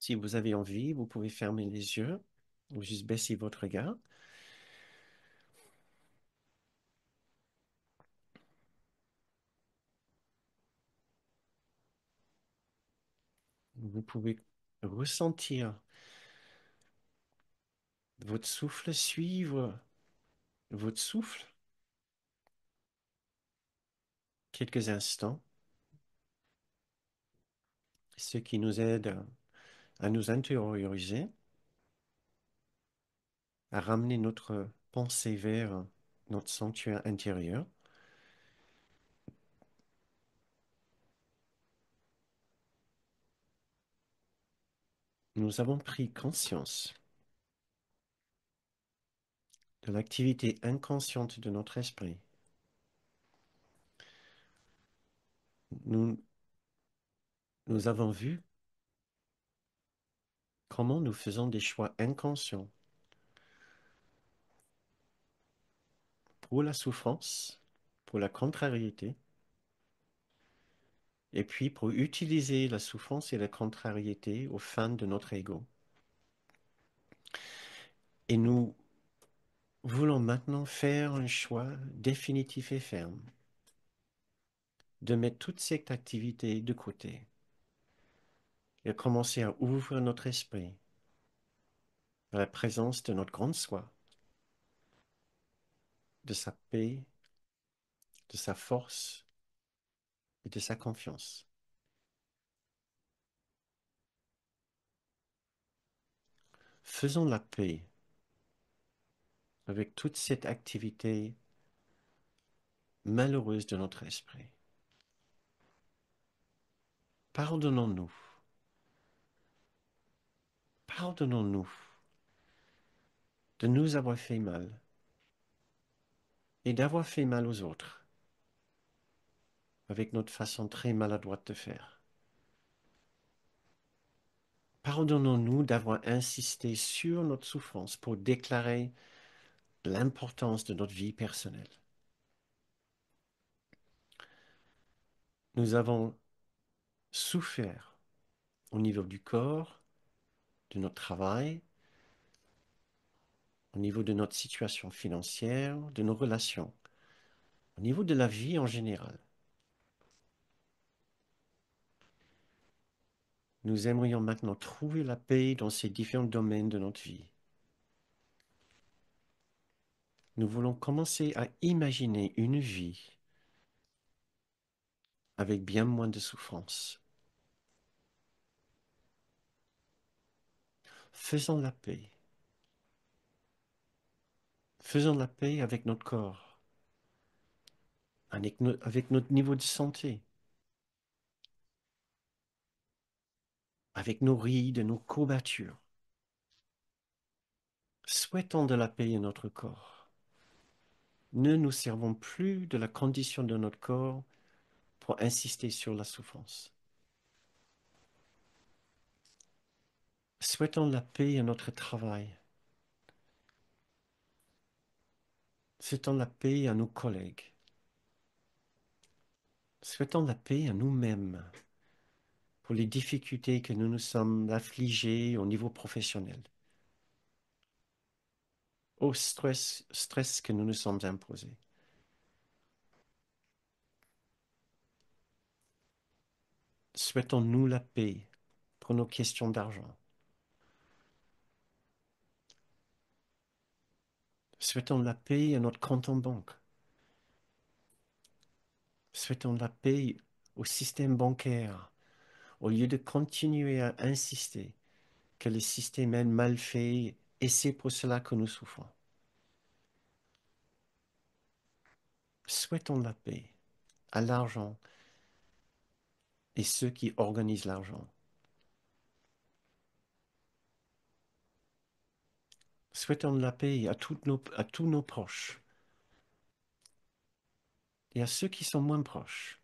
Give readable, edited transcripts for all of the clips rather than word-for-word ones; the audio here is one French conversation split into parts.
Si vous avez envie, vous pouvez fermer les yeux ou juste baisser votre regard. Vous pouvez ressentir votre souffle, suivre votre souffle quelques instants, ce qui nous aide à nous intérioriser, à ramener notre pensée vers notre sanctuaire intérieur. Nous avons pris conscience de l'activité inconsciente de notre esprit. Nous, nous avons vu comment nous faisons des choix inconscients pour la souffrance, pour la contrariété, et puis pour utiliser la souffrance et la contrariété aux fins de notre ego. Et nous voulons maintenant faire un choix définitif et ferme de mettre toute cette activité de côté et commencer à ouvrir notre esprit à la présence de notre grande soi, de sa paix, de sa force et de sa confiance. Faisons la paix avec toute cette activité malheureuse de notre esprit. Pardonnons-nous. Pardonnons-nous de nous avoir fait mal et d'avoir fait mal aux autres avec notre façon très maladroite de faire. Pardonnons-nous d'avoir insisté sur notre souffrance pour déclarer l'importance de notre vie personnelle. Nous avons souffert au niveau du corps, de notre travail, au niveau de notre situation financière, de nos relations, au niveau de la vie en général. Nous aimerions maintenant trouver la paix dans ces différents domaines de notre vie. Nous voulons commencer à imaginer une vie avec bien moins de souffrance. Faisons la paix. Faisons la paix avec notre corps, avec notre niveau de santé, avec nos rides, nos courbatures. Souhaitons de la paix à notre corps. Ne nous servons plus de la condition de notre corps pour insister sur la souffrance. Souhaitons la paix à notre travail. Souhaitons la paix à nos collègues. Souhaitons la paix à nous-mêmes pour les difficultés que nous nous sommes affligés au niveau professionnel, au stress que nous nous sommes imposés. Souhaitons-nous la paix pour nos questions d'argent. Souhaitons la paix à notre compte en banque. Souhaitons la paix au système bancaire, au lieu de continuer à insister que le système est mal fait et c'est pour cela que nous souffrons. Souhaitons la paix à l'argent et ceux qui organisent l'argent. Souhaitons la paix à tous nos proches et à ceux qui sont moins proches.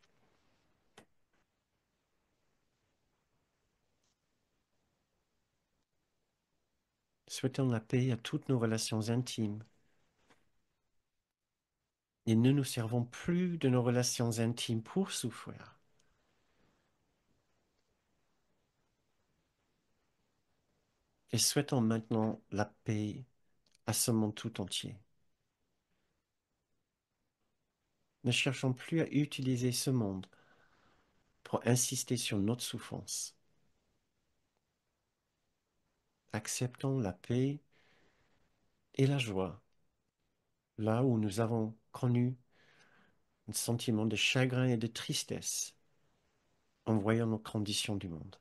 Souhaitons la paix à toutes nos relations intimes. Et ne nous servons plus de nos relations intimes pour souffrir. et souhaitons maintenant la paix à ce monde tout entier. Ne cherchons plus à utiliser ce monde pour insister sur notre souffrance. Acceptons la paix et la joie là où nous avons connu un sentiment de chagrin et de tristesse en voyant nos conditions du monde.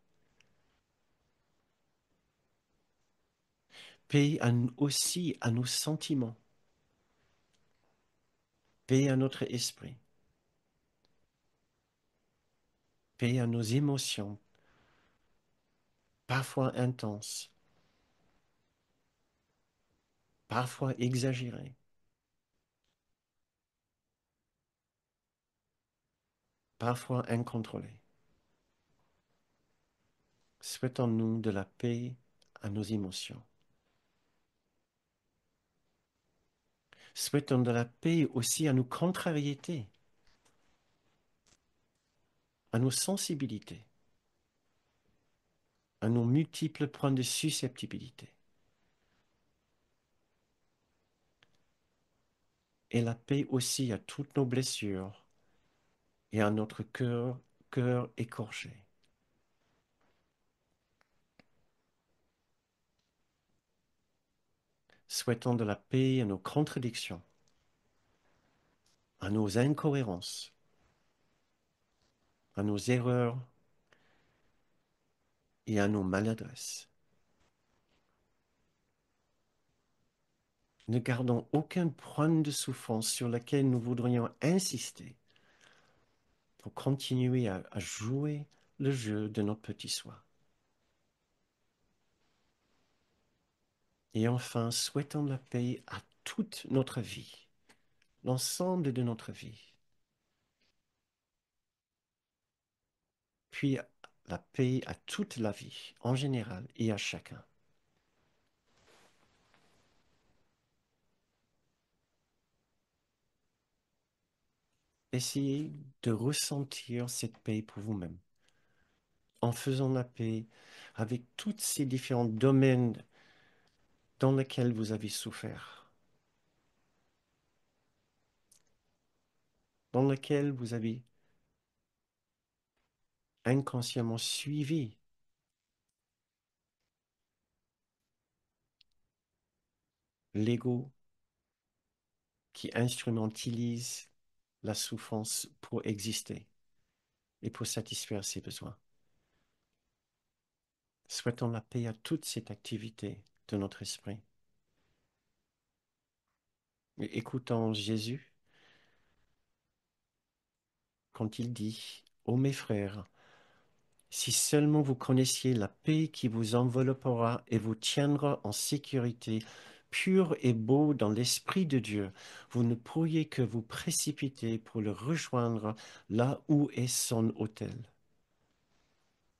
Paix aussi à nos sentiments, paix à notre esprit, paix à nos émotions, parfois intenses, parfois exagérées, parfois incontrôlées. Souhaitons-nous de la paix à nos émotions. Souhaitons de la paix aussi à nos contrariétés, à nos sensibilités, à nos multiples points de susceptibilité. Et la paix aussi à toutes nos blessures et à notre cœur écorché. Souhaitons de la paix à nos contradictions, à nos incohérences, à nos erreurs et à nos maladresses. Ne gardons aucun point de souffrance sur lequel nous voudrions insister pour continuer à jouer le jeu de notre petit soi. Et enfin, souhaitons la paix à toute notre vie, l'ensemble de notre vie. Puis la paix à toute la vie, en général, et à chacun. Essayez de ressentir cette paix pour vous-même, en faisant la paix avec tous ces différents domaines dans lesquels vous avez souffert, dans lesquels vous avez inconsciemment suivi l'ego qui instrumentalise la souffrance pour exister et pour satisfaire ses besoins. Souhaitons la paix à toute cette activité de notre esprit. Et écoutons Jésus quand il dit, ô mes frères, si seulement vous connaissiez la paix qui vous enveloppera et vous tiendra en sécurité, pur et beau dans l'Esprit de Dieu, vous ne pourriez que vous précipiter pour le rejoindre là où est son autel.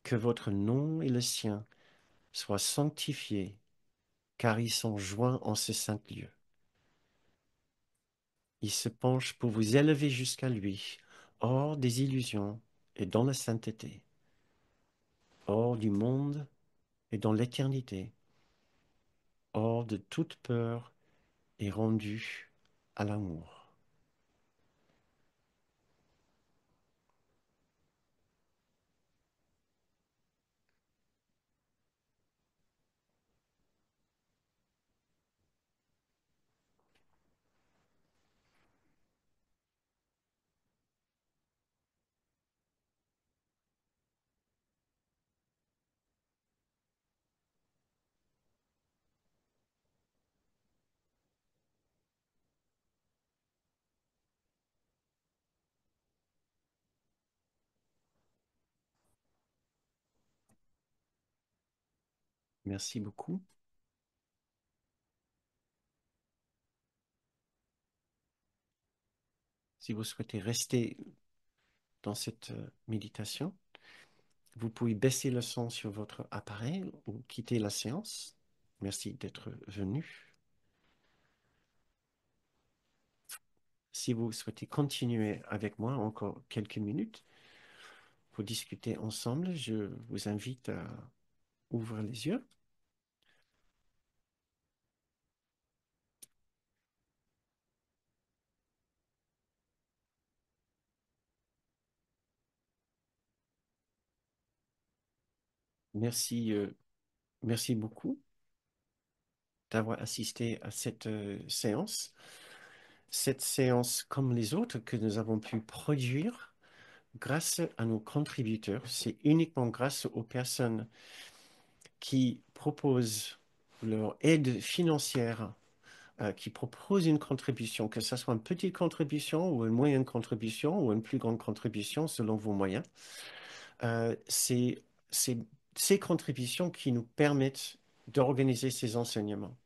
Que votre nom et le sien soient sanctifiés, car ils sont joints en ce saint lieu. Il se penche pour vous élever jusqu'à lui, hors des illusions et dans la sainteté, hors du monde et dans l'éternité, hors de toute peur et rendu à l'amour. Merci beaucoup. Si vous souhaitez rester dans cette méditation, vous pouvez baisser le son sur votre appareil ou quitter la séance. Merci d'être venu. Si vous souhaitez continuer avec moi encore quelques minutes pour discuter ensemble, je vous invite à ouvrir les yeux. Merci, merci beaucoup d'avoir assisté à cette séance. Cette séance, comme les autres que nous avons pu produire grâce à nos contributeurs, c'est uniquement grâce aux personnes qui proposent leur aide financière, qui proposent une contribution, que ce soit une petite contribution ou une moyenne contribution ou une plus grande contribution selon vos moyens. C'est c'est ces contributions qui nous permettent d'organiser ces enseignements.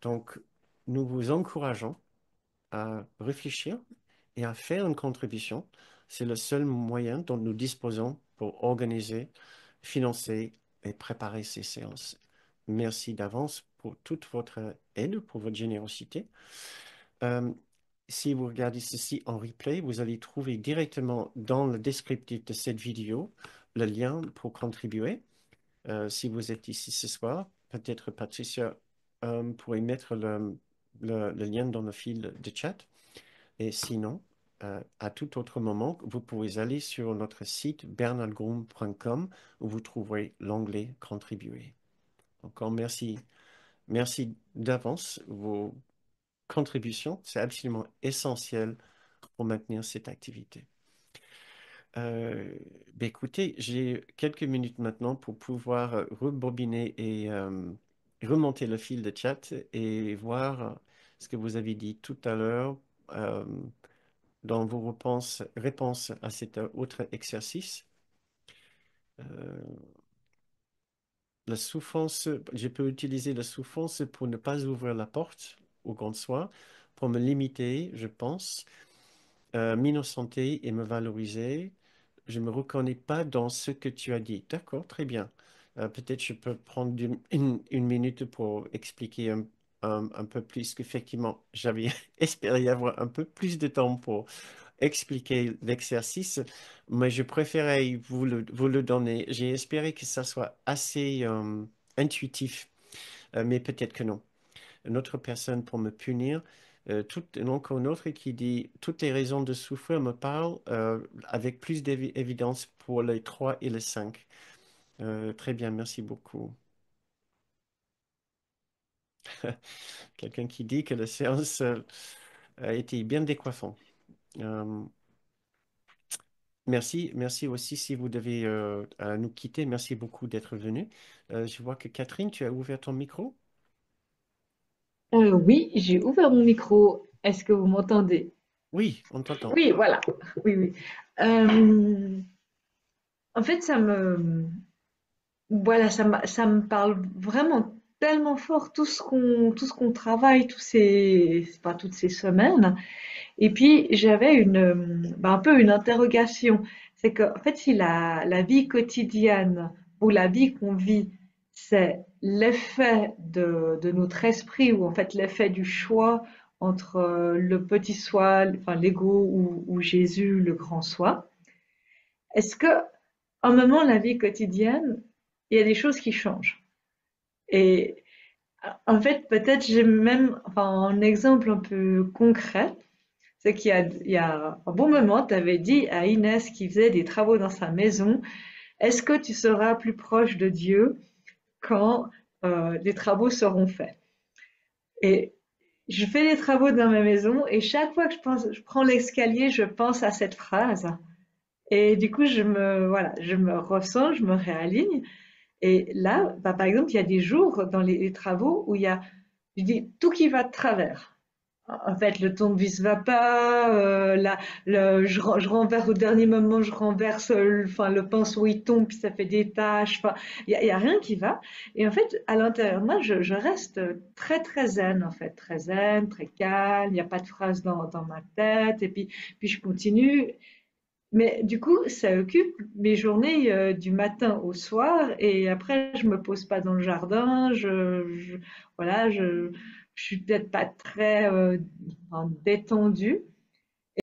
Donc, nous vous encourageons à réfléchir et à faire une contribution. C'est le seul moyen dont nous disposons pour organiser, financer et préparer ces séances. Merci d'avance pour toute votre aide, pour votre générosité. Euh, Si vous regardez ceci en replay, vous allez trouver directement dans le descriptif de cette vidéo le lien pour contribuer. Si vous êtes ici ce soir, peut-être Patricia pourrait mettre le lien dans le fil de chat. Et sinon, à tout autre moment, vous pouvez aller sur notre site bernardgroom.com où vous trouverez l'onglet Contribuer. Encore merci. Merci d'avance. Vos contributions, c'est absolument essentiel pour maintenir cette activité. Euh, Écoutez, j'ai quelques minutes maintenant pour pouvoir rebobiner et remonter le fil de chat et voir ce que vous avez dit tout à l'heure euh, dans vos réponses à cet autre exercice. Euh, la souffrance, je peux utiliser la souffrance pour ne pas ouvrir la porte au grand soir, pour me limiter, je pense, m'innocenter et me valoriser. Je ne me reconnais pas dans ce que tu as dit. D'accord, très bien. Peut-être je peux prendre une minute pour expliquer un peu plus qu'effectivement, j'avais espéré avoir un peu plus de temps pour expliquer l'exercice, mais je préférais vous le donner. J'ai espéré que ça soit assez intuitif, mais peut-être que non. Une autre personne pour me punir, donc une autre qui dit toutes les raisons de souffrir me parlent avec plus d'évidence pour les 3 et les 5. Très bien, merci beaucoup. Quelqu'un qui dit que la séance a été bien décoiffante. Euh, Merci, merci aussi si vous devez nous quitter. Merci beaucoup d'être venu. Je vois que Catherine, tu as ouvert ton micro. Oui, j'ai ouvert mon micro. Est-ce que vous m'entendez? Oui, on t'entend. Oui, voilà. Oui, oui. Euh, En fait, voilà, ça me parle vraiment tellement fort tout ce qu'on travaille, pas toutes ces semaines. Et puis, j'avais un peu une interrogation. C'est que, en fait, si la vie quotidienne ou la vie qu'on vit, c'est l'effet de notre esprit ou en fait l'effet du choix entre le petit soi, enfin l'ego ou Jésus, le grand soi, est-ce que, un moment, la vie quotidienne, il y a des choses qui changent? Et en fait, peut-être j'ai même, enfin, un exemple un peu concret. C'est il y a un bon moment, tu avais dit à Inès qui faisait des travaux dans sa maison, est-ce que tu seras plus proche de Dieu quand les travaux seront faits? Et je fais les travaux dans ma maison et chaque fois que je prends l'escalier, je pense à cette phrase. Et du coup, voilà, je me ressens, je me réaligne. Et là, bah, par exemple, il y a des jours dans les travaux où je dis, tout qui va de travers. En fait, le tournevis va pas, je renverse au dernier moment, je renverse, enfin, le pinceau il tombe, puis ça fait des taches. Enfin, il y a rien qui va. Et en fait, à l'intérieur de moi, je reste très très zen, en fait, très zen, très calme. Il n'y a pas de phrase dans ma tête. Et puis je continue. Mais du coup, ça occupe mes journées du matin au soir. Et après, je me pose pas dans le jardin. Voilà, je suis peut-être pas très détendue.